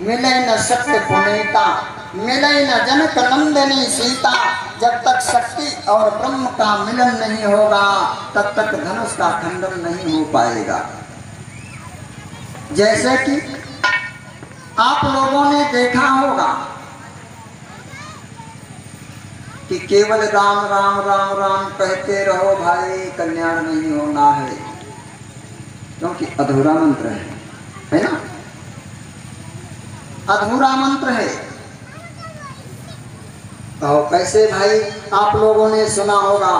मिले न सत्य पुनीता, मिले न जनक नंदनी सीता। जब तक शक्ति और ब्रह्म का मिलन नहीं होगा तब तक धनुष का खंडन नहीं हो पाएगा। जैसे कि आप लोगों ने देखा होगा कि केवल राम राम राम राम कहते रहो भाई, कल्याण नहीं होना है, क्योंकि अधूरा मंत्र है ना, अधूरा मंत्र है। तो कैसे भाई, आप लोगों ने सुना होगा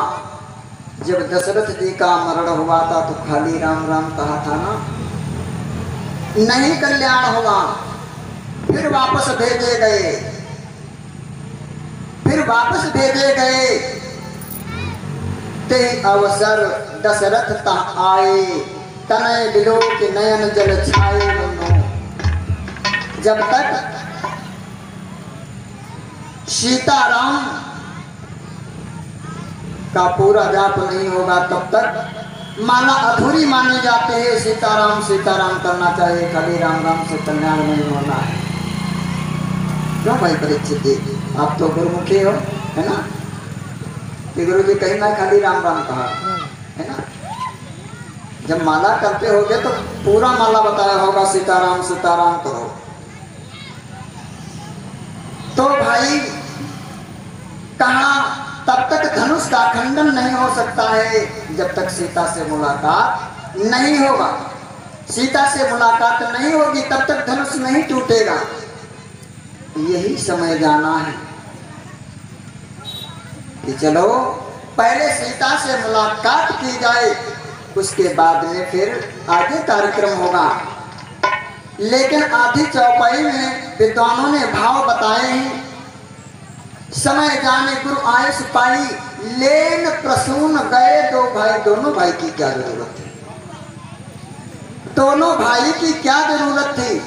जब दशरथ जी का मरण हुआ था तो खाली राम राम कहा था ना, नहीं कल्याण होगा। फिर वापस भेजे गए, फिर वापस भेजे गए। ते अवसर दशरथ तह आए, तनय बिलो के नयन जल छाए मनो। जब तक सीताराम का पूरा जाप नहीं होगा तब तक माला अधूरी मानी जाती है। सीताराम सीताराम करना चाहिए, खाली राम राम से कल्याण नहीं होना है। क्यों भाई परीक्षित जी, आप तो गुरुमुखी हो, है ना, कि गुरु जी कहीं ना खाली राम राम कहा, है ना। जब माला करते होगे तो पूरा माला बताया होगा सीताराम सीताराम करो। तो भाई कहा तब तक धनुष का खंडन नहीं हो सकता है जब तक सीता से मुलाकात नहीं होगा। सीता से मुलाकात नहीं होगी तब तक धनुष नहीं टूटेगा। यही समय जाना है कि चलो पहले सीता से मुलाकात की जाए, उसके बाद में फिर आगे कार्यक्रम होगा। लेकिन आधी चौपाई में विद्वानों ने भाव बताए हैं। समय जाने गुरु आए सिपाही, लेन प्रसून गए दो भाई। दोनों भाई की क्या जरूरत थी, दोनों भाई की क्या जरूरत थी।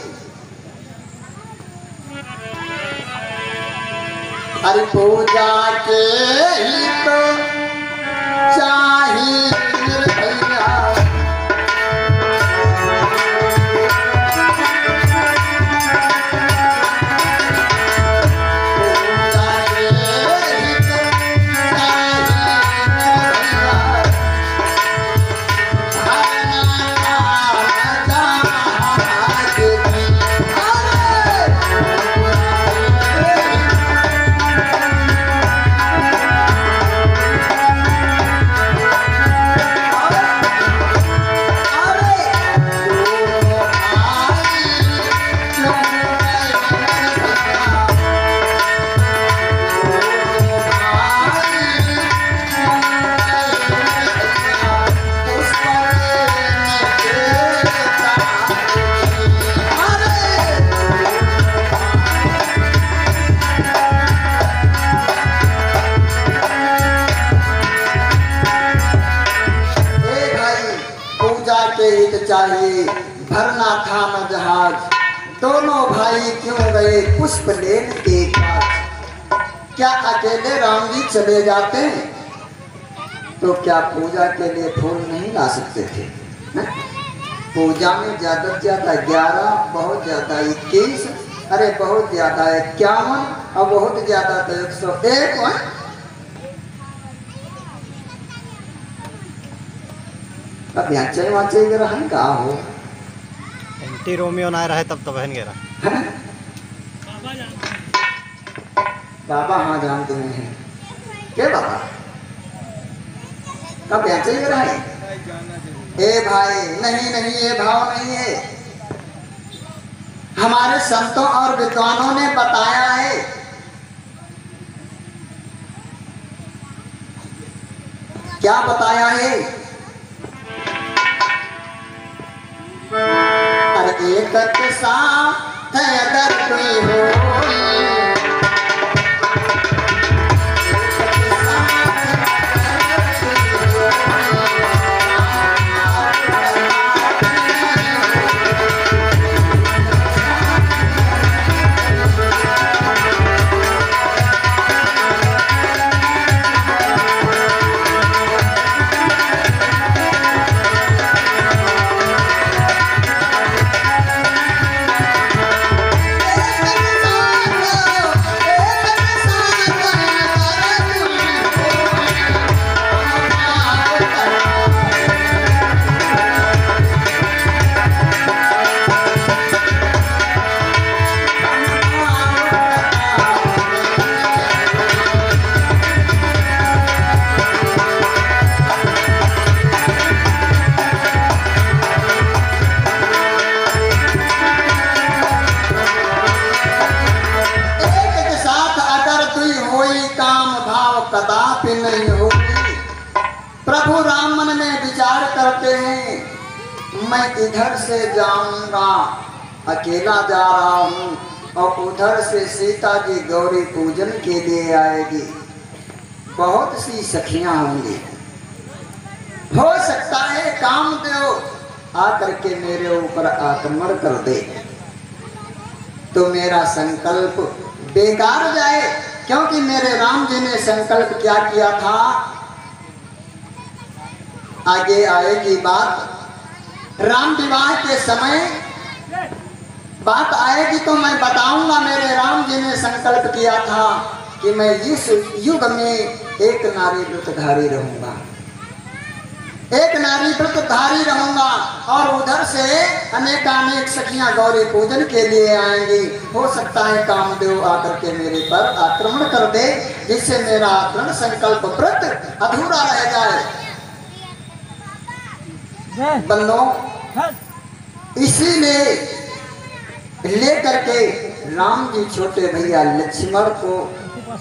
हरि पूजा के ही तो चाहिए भैया, चाहिए भरना था न जहाज। दोनों भाई क्यों गए पुष्प लेन के पास। क्या अकेले राम जी चले जाते तो क्या पूजा के लिए फूल नहीं ला सकते थे? पूजा में ज्यादा से ज्यादा 11, बहुत ज्यादा 21, अरे बहुत ज्यादा 51 और बहुत ज्यादा तो 101। अब याचे वाचे रहन का हो एंटी रोमियो ना रहे तब तो बहन गेरा बाबा। हाँ जानते हैं क्या बाबा, कब याचे रहे। ए भाई नहीं नहीं, ये भाव नहीं है। हमारे संतों और विद्वानों ने बताया है क्या बताया है। अरे एक साथ अगर कोई हो, करते हैं मैं इधर से जाऊंगा, अकेला जा रहा हूँ, और उधर से सीता जी गौरी पूजन के लिए आएगी, बहुत सी सखियां होंगी, हो सकता है कामदेव आकर के मेरे ऊपर आक्रमण कर दे तो मेरा संकल्प बेकार जाए, क्योंकि मेरे राम जी ने संकल्प क्या किया था, आगे आएगी बात। राम विवाह के समय बात आएगी तो मैं बताऊंगा। मेरे राम जी ने संकल्प किया था कि मैं इस युग में एक नारी व्रतधारी रहूंगा, एक नारी व्रतधारी रहूंगा, और उधर से अनेकानेक सखियां गौरी पूजन के लिए आएंगी। हो सकता है कामदेव आकर के मेरे पर आक्रमण कर दे, जिससे मेरा दृढ़ संकल्प व्रत अधूरा रह जाए। बंदो, इसीलिए लेकर के राम जी छोटे भैया लक्ष्मण को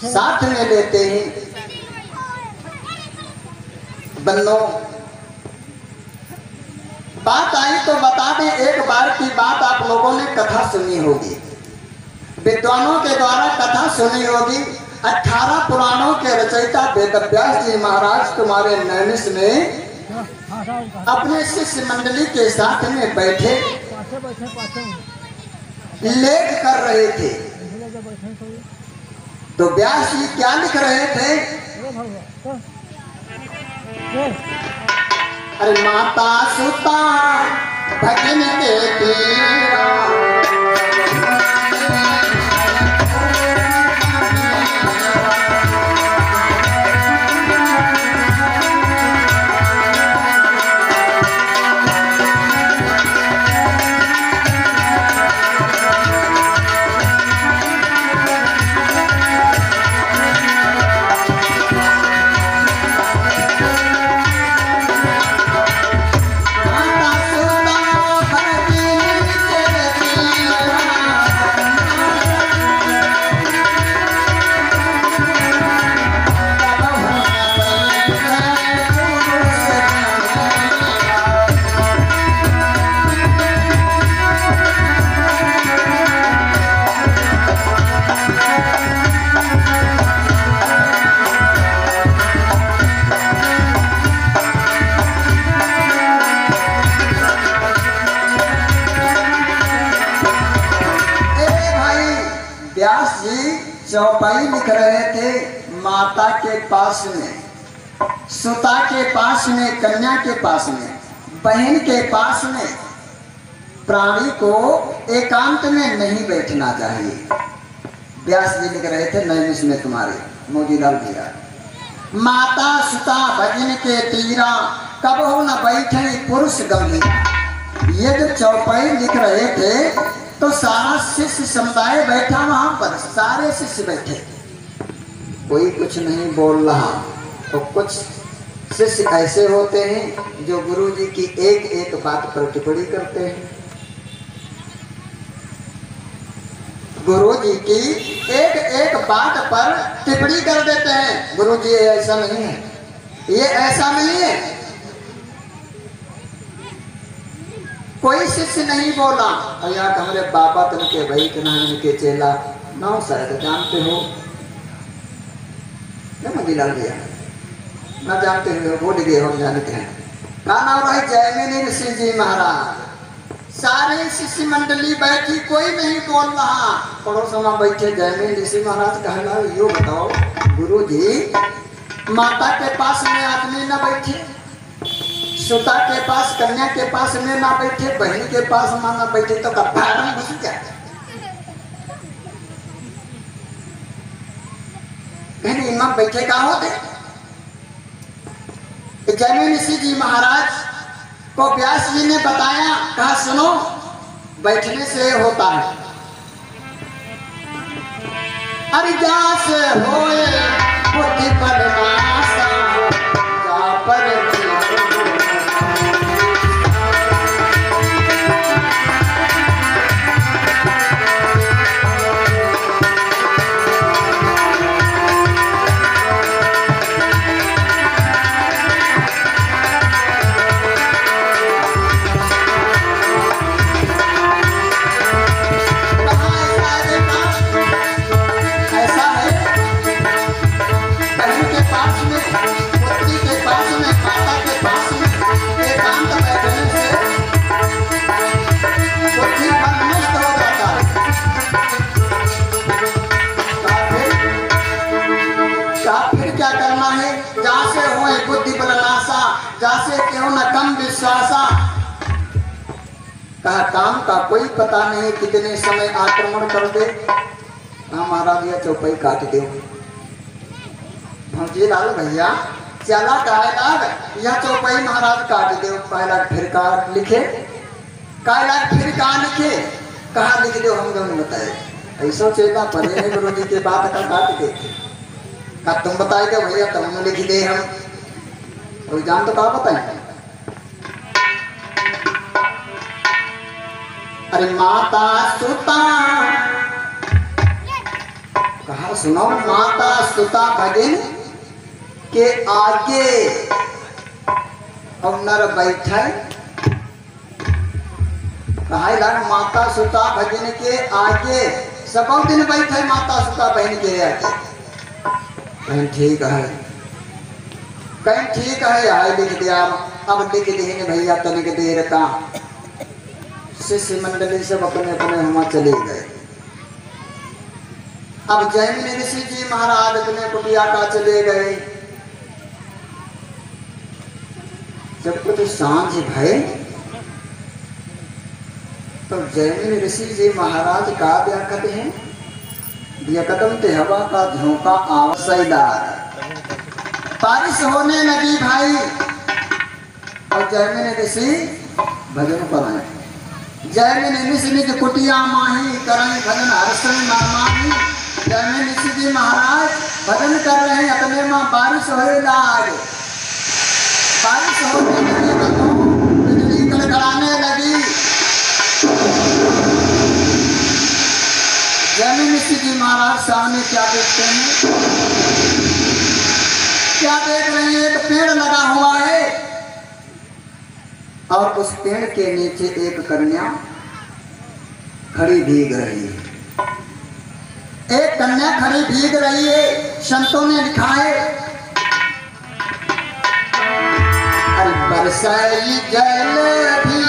साथ में लेते हैं। बंदो, बात आई तो बता दें, एक बार की बात आप लोगों ने कथा सुनी होगी, विद्वानों के द्वारा कथा सुनी होगी। 18 पुराणों के रचयिता वेदव्यास जी महाराज तुम्हारे नैमिष में अपने शिष्य मंडली के साथ में बैठे लेख कर रहे थे। तो व्यास जी क्या लिख रहे थे? अरे माता सुता भजन के तेरा, चौपाई लिख रहे थे। माता के पास में, सुता के पास में, कन्या के पास में, बहन के पास में प्राणी को एकांत में नहीं बैठना चाहिए। व्यास जी लिख रहे थे नैमिष में तुम्हारे मोजीलाल भैया। माता सुता भजन के तीरा, कब हो न बैठे पुरुष गंभीर। ये जो चौपाई लिख रहे थे तो सारा शिष्य समुदाय बैठा वहां पर, सारे शिष्य बैठे, कोई कुछ नहीं बोल रहा। तो कुछ शिष्य ऐसे होते हैं जो गुरु जी की एक एक बात पर टिप्पणी करते हैं। गुरु जी की एक एक बात पर टिप्पणी कर देते हैं। गुरु जी ये ऐसा नहीं है, ये ऐसा नहीं है। कोई शिष्य नहीं बोला। भैया हमारे बाबा तन के भाई के नाम के चेला नाम शायद जानते हो क्या मोतीलाल भैया? ना जानते हो, बोल गए हम जानते हैं। का नाम रहे जयमिनी ऋषि जी महाराज। सारे शिष्य मंडली बैठी, कोई नहीं बोल रहा। पड़ोस में बैठे जयमिनी ऋषि महाराज कहला, यो बताओ गुरु जी, माता के पास में आदमी न बैठे, सुता के पास, कन्या के पास में ना बैठे, बहन के पास में ना बैठे, तो कब घुस क्या? इमाम बैठे का होते? जयमिनी ऋषि जी महाराज को व्यास जी ने बताया, कहा सुनो, बैठने से होता है। अरिदास होए बुद्धि परनासा, जा पर विश्वासा। कहा काम का कोई पता नहीं कितने समय आक्रमण कर दे। हाँ महाराज यह चौपाई काट दो। जी लाल भैया चला कायलाग यह चौपाई महाराज काट दो। पहला फिर का लिखे कायला फिर का लिखे कहा लिख दो हम दोनों बताए। ऐसा चेता पढ़े नहीं गुरु जी के बात का काट दे का तुम बताए दो भैया तुम लिख दे हम कोई जान तो कहा बताए। अरे माता सुता कहा सुनो माता सुता भगिन के आगे और नर बैठे। कहा माता सुता भगिन के आगे सब दिन बैठे माता सुता बहन के आगे। कहीं ठीक है कहीं ठीक है हाय लिख दिया। अब लिख दिए भैया तनिक देर का शिष्य मंडली सब अपने अपने वहां चले गए। अब जैमिनी ऋषि जी महाराज अपने कुटिया का चले गए। जब कुछ सांझ भय तो जैमिनी ऋषि जी महाराज का व्याकत है व्याकतम ते हवा का झोंका आवश्यदार। बारिश होने लगी भाई और जैमिनी ऋषि भजन पर आए। जैमिनी ऋषि निज कुटिया माही करई भजन हर्षण माही। जैमिनी ऋषि जी महाराज भजन कर रहे हैं अपने माँ। बारिश होए लाग बारिश होने लगी तो बिजली कड़कड़ाने लगी। जैमिनी ऋषि जी महाराज सामने क्या देखते हैं क्या देख रहे हैं। एक पेड़ लगा हुआ है और उस पेड़ के नीचे एक कन्या खड़ी भीग रही है। एक कन्या खड़ी भीग रही है। संतों ने लिखा है अरे बरसाई जल भी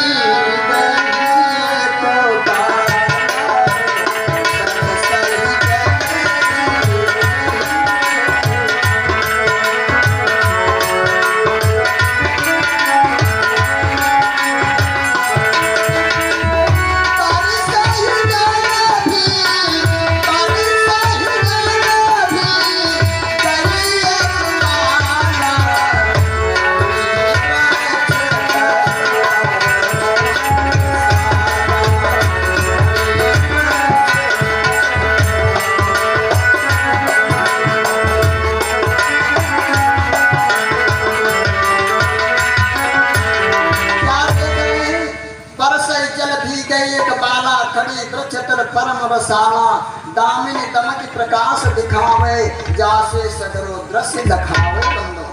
परम रसाला दामिनी दमक प्रकाश दिखावे जासे सगरो दृश्य दिखावे बंदो।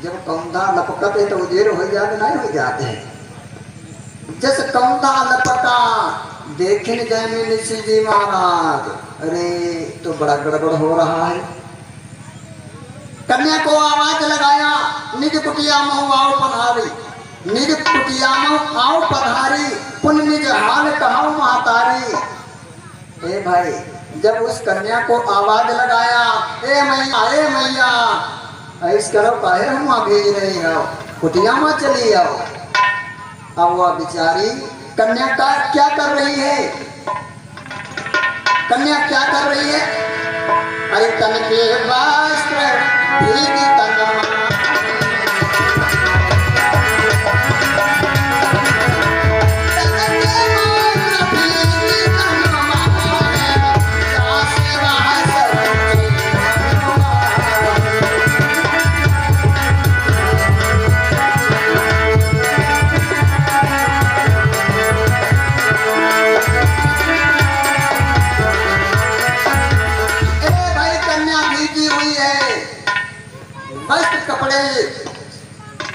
जब कौंधा लपकते तो उदेर हो जाते नहीं हो जाते। जैसे कौंधा लपका देखने जैमिनी ऋषि जी महाराज अरे तो बड़ा गड़बड़ हो रहा है। कन्या को आवाज लगाया निज कुटिया महु आओ पधारी। निज कुटिया महु आओ पधारी पुन निज हाल कहाओ महतारी। ए भाई जब उस कन्या को आवाज लगाया ए मैया ऐस करो काहे हम भेज रही हो कुटिया में चली आओ। अब वह बेचारी कन्या का क्या कर रही है। कन्या क्या कर रही है। अरे तन के वस्त्र भीगी तनमा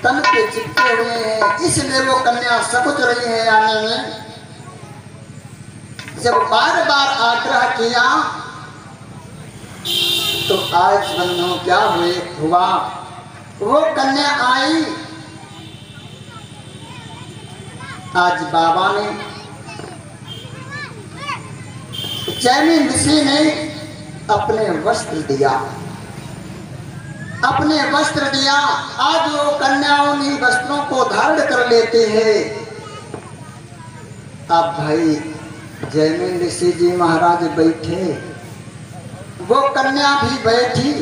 तन पे चिपके हुए हैं इसलिए वो कन्या सकुच रही है आने में। जब बार बार आग्रह किया तो आज बंधु क्या हुआ वो कन्या आई। आज बाबा ने जैमिनी ऋषि ने अपने वस्त्र दिया। अपने वस्त्र दिया। आज वो कन्याओं ने वस्त्रों को धारण कर लेते हैं। अब भाई जैमिन ऋषि जी महाराज बैठे, वो कन्या भी बैठी।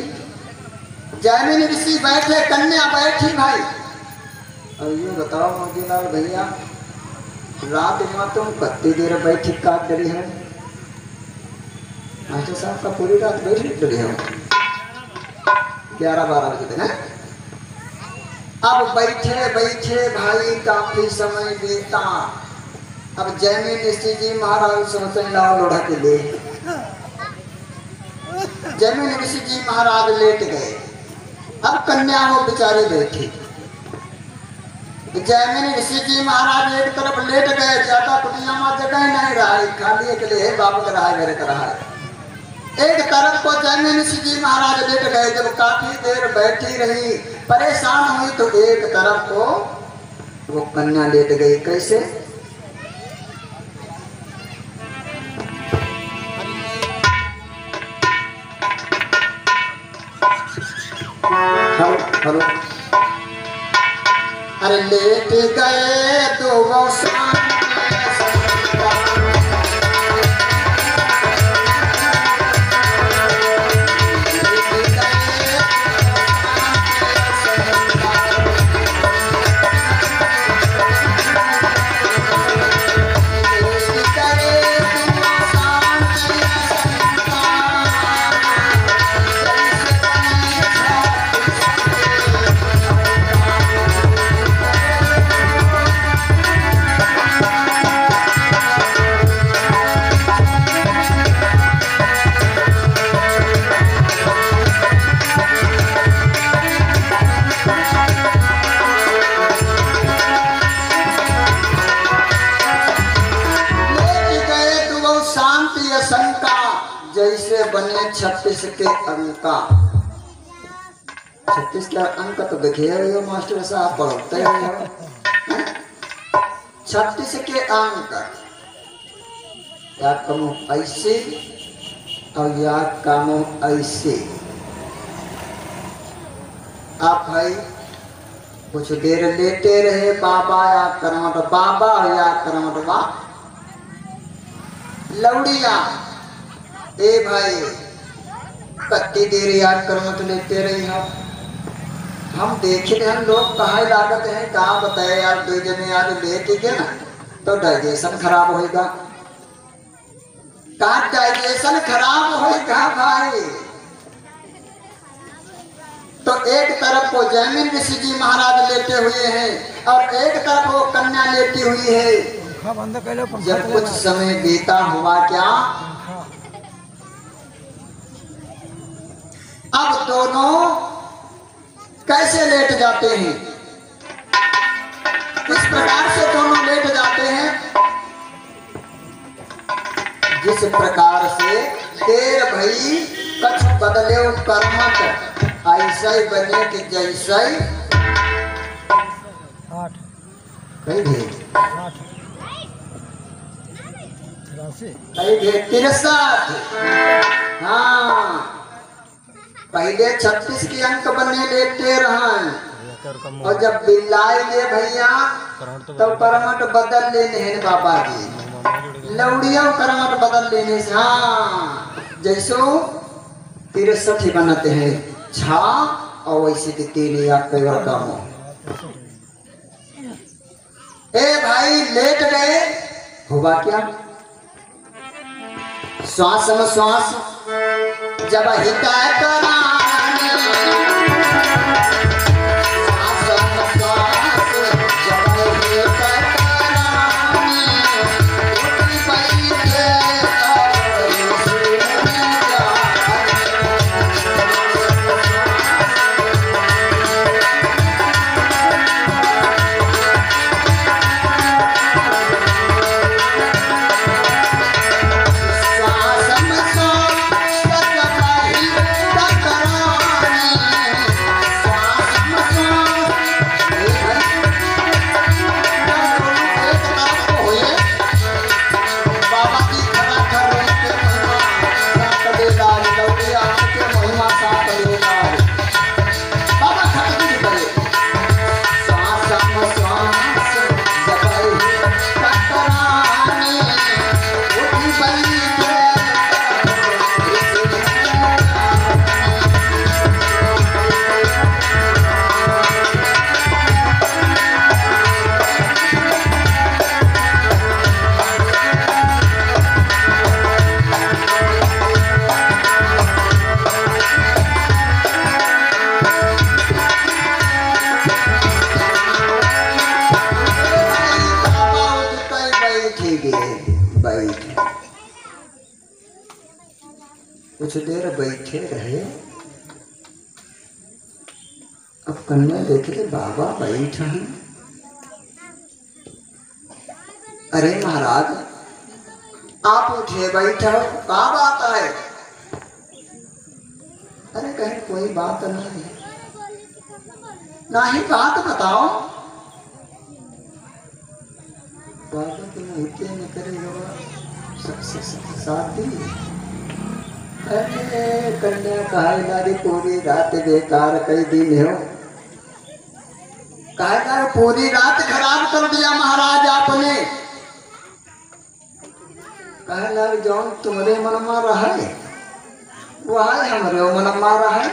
जैमिन ऋषि बैठे, कन्या बैठी भाई। और ये बताओ मोतीलाल भैया, रात में तुम कितनी देर बैठी काट डरी है? मास्टर साहब का पूरी रात बैठी डरी है, 11-12 बजे तक। अब बैठे बैठे भाई काफी समय बीता। अब जैमिन ऋषि जी महाराज सोचने लाओ लोढ़ा के ले। जैमिन ऋषि जी महाराज लेट गए। अब कन्या वो बेचारे बैठी। जैमिन ऋषि जी महाराज एक तरफ लेट गए, ज्यादा दुनिया में जगह नहीं रहा, खाली एक लिए बाप का रहा है, मेरे का रहा है। एक तरफ को जैमिन ऋषि जी महाराज लेट गए। जब काफी देर बैठी रही, परेशान हुई, तो एक तरफ को वो कन्या लेट गई। कैसे? हेलो, अरे लेट गए तो वो जैसे बने 36 के अंका। 36 के अंक तो देखिए मास्टर साहब पढ़ते हैं। 36 के अंक या कमो ऐसे और या कमो ऐसे। आप भाई कुछ देर लेटे रहे, बाबा या करमट बाबा या करमट बा लौड़िया। ए भाई कत्ती देर याद करमत लेते रही हम देखे हम लोग कहा लागत है, कहा बताए यार 2 जने आज लेके गए ना तो डाइजेशन खराब होएगा। कहा डाइजेशन खराब होएगा भाई। तो एक तरफ को जैमिन ऋषि जी महाराज लेटे हुए हैं और एक तरफ वो कन्या लेटी हुई है। जब कुछ समय बीता हुआ क्या, अब दोनों कैसे लेट जाते हैं, किस प्रकार से दोनों लेट जाते हैं? जिस प्रकार से देर भई कछ बदले कर्मत, ऐसा ही बने कि जैसा ही 63। हाँ, पहले 36 के अंक बने लेते रहा, और जब बिल्लाई ले भैया तो करमट बदल लेने हैं बाबा जी। लौड़िया करमट बदल लेने से हाँ जैसो 63 बनाते हैं छा, और वैसे कि 3 या पेवर कम हो। ए भाई लेट गए, हुआ क्या? श्वास में श्वास जब हिताय कराने, श्वास में श्वास जब हिताय कराने, उठी बैठे श्वास में श्वास कुछ देर बैठे रहे। अब कन्या देखे बाबा बैठे हैं। अरे महाराज आप उठे बैठे, क्या बात है? अरे कहीं कोई बात नहीं है। नहीं बात बताओ। बाबा तुम उठे न करेगा शादी। अरे कन्या कहे लारी पूरी रात बेकार कई दिन हो। कहे पूरी रात खराब कर दिया महाराज आपने। कहे लारी जौन तुम्हारे मन में रहे वह हमारे मन में रहे।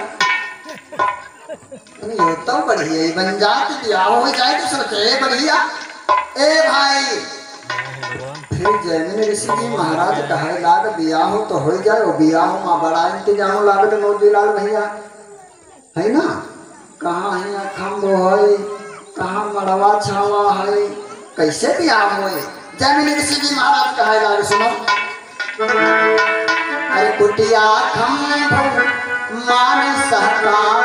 नहीं तो बढ़िया बन जाती ब्याह हो जाए तो सोचे बढ़िया। ए भाई फिर जैमिनी ऋषि जी महाराज कहे लाग बियाह हो तो हो जाए। वो बियाह में बड़ा इंतजाम लागत मोतीलाल भैया है ना। कहाँ है खम्भ है, कहाँ मड़वा छावा है, कैसे बियाह हो। जैमिनी ऋषि जी महाराज कहे लाग सुनो। अरे कुटिया खम्भ मान सहकार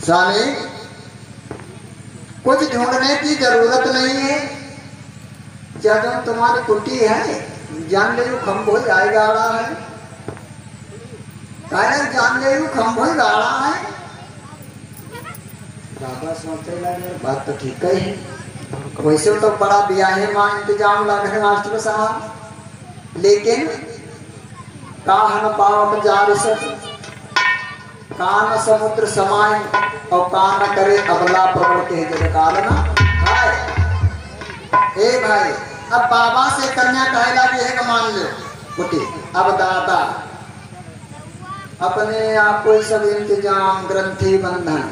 स्वामी कुछ ढूंढने की जरूरत नहीं है। जब तुम्हारी कुटी है जान ले खम्भ हो जाएगा है। जान ले खम्भ हो गाड़ा है। बाबा सोचते लगे बात तो ठीक है। वैसे तो बड़ा ब्याह मां इंतजाम लग रहे मास्टर साहब, लेकिन काहन पाव जार सब कान समुद्र समाय और कान करे अबला प्रवण के जगकाल ना भाई। ए भाई अब बाबा से कन्या कहला भी है मान लो कुटी। अब दादा अपने आप को सब इंतजाम ग्रंथि बंधन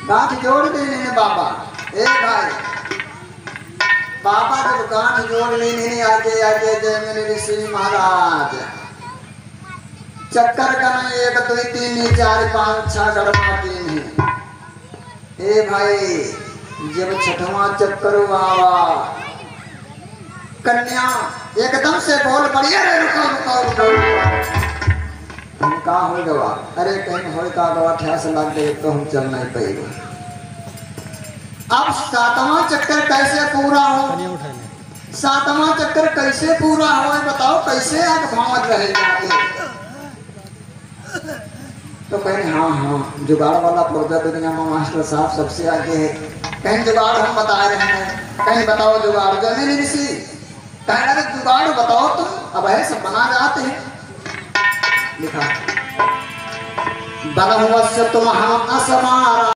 गांठ जोड़ देने बाबा। ए भाई बाबा जब गांठ जोड़ लेने आगे आगे जैमिनी ऋषि महाराज चक्कर का 1 2 3 4 5 6 गड़मा 3 है। ए भाई जब छठवां चक्कर हुआ कन्या एकदम से बोल पड़ी। अरे रुको रुको रुको हम का हो गवा। अरे कहीं हो का गवा ठेस लग गए तो हम चल नहीं पाएगा। अब 7वां चक्कर कैसे पूरा हो। 7वां चक्कर कैसे पूरा हो बताओ। कैसे आग भावत रहेगा। तो कहीं हाँ हाँ जुगाड़ वाला पूर्जा दुनिया में मास्टर साहब सबसे आगे है। कहीं जुगाड़ हम बता रहे हैं, कहीं बताओ जुगाड़। जैमिनी ऋषि कहना जुगाड़ बताओ तुम। अब है सब बना जाते हैं। लिखा बलवस्य तुम हम असमारा